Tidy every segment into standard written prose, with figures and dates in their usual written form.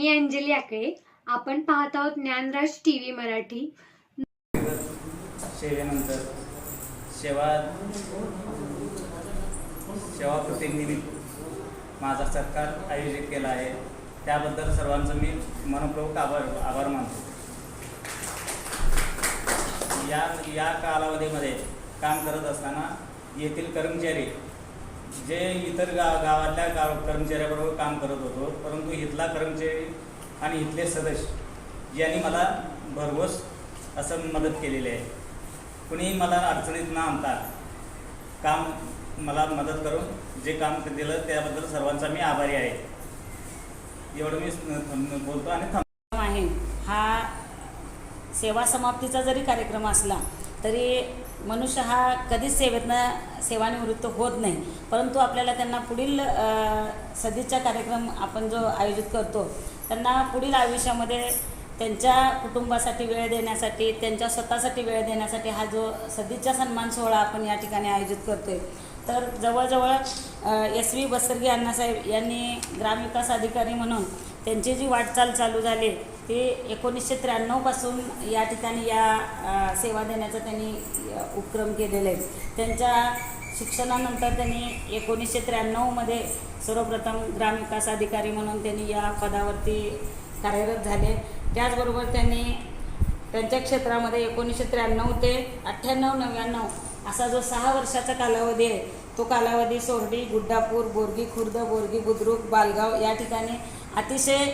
मी अंजली आकळे. आपण पाहत आहोत ज्ञानराज टीव्ही मराठी. सेवेनंतर सेवा प्रतिनिधित्व माझा सत्कार आयोजित केला आहे. त्याबद्दल सर्वांचं मी मनपूर्वक आभार मानतो. या कालावधीमध्ये काम करत असताना येथील कर्मचारी जे इतर गावातल्या कर्मचाऱ्याबरोबर काम करत होतो, परंतु इथला कर्मचारी आणि इथले सदस्य यांनी मला भरघोस असं मदत केलेली आहे. कुणीही मला अडचणीत न आणता मला मदत करून जे काम दिलं त्याबद्दल सर्वांचा मी आभारी आहे. एवढं मी बोलतो आणि थांबतो आहे. हा सेवा समाप्तीचा जरी कार्यक्रम असला तरी मनुष्य हा कधीच सेवानिवृत्त होत नाही, परंतु आपल्याला त्यांना पुढील सदिच्छा कार्यक्रम आपण जो आयोजित करतो त्यांना पुढील आयुष्यामध्ये त्यांच्या कुटुंबासाठी वेळ देण्यासाठी, त्यांच्या स्वतःसाठी वेळ देण्यासाठी हा जो सदिच्छा सन्मान सोहळा आपण या ठिकाणी आयोजित करतो आहे. तर जवळजवळ SV बसरगे अण्णासाहेब यांनी ग्रामविकास अधिकारी म्हणून त्यांची जी वाटचाल चालू झाली ती 1993 पासून या ठिकाणी या सेवा देण्याचा त्यांनी उपक्रम केलेला आहे. त्यांच्या शिक्षणानंतर त्यांनी 1993 मध्ये सर्वप्रथम ग्रामविकास अधिकारी म्हणून त्यांनी या पदावरती कार्यरत झाले. त्याचबरोबर त्यांनी त्यांच्या क्षेत्रामध्ये 1993 ते 98-99 असा जो 6 वर्षाचा कालावधी आहे तो कालावधी सोरडी, गुड्डापूर, बोरगी खुर्द, बोरगी बुद्रुक, बालगाव या ठिकाणी अतिशय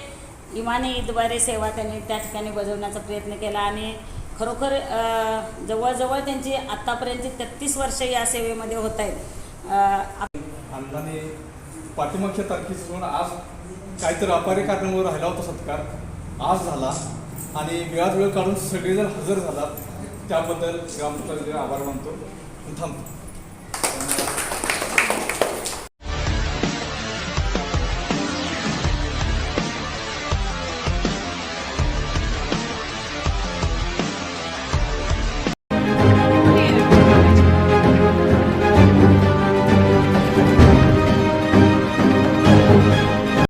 इमानीद्वारे सेवा त्यांनी त्या ठिकाणी बजावण्याचा प्रयत्न केला आणि खरोखर जवळजवळ त्यांची आत्तापर्यंतची 33 वर्ष या सेवेमध्ये होत आहेत. आणि पाठीमागच्या तारखेपासून आज काहीतरी अपारी कारणामुळे राहिला होता सत्कार, आज झाला आणि वेळात वेळ काढून सगळेजण हजर झालात. त्याबद्दल ग्रामपंचायतीचे आभार मानतो. थांबतो.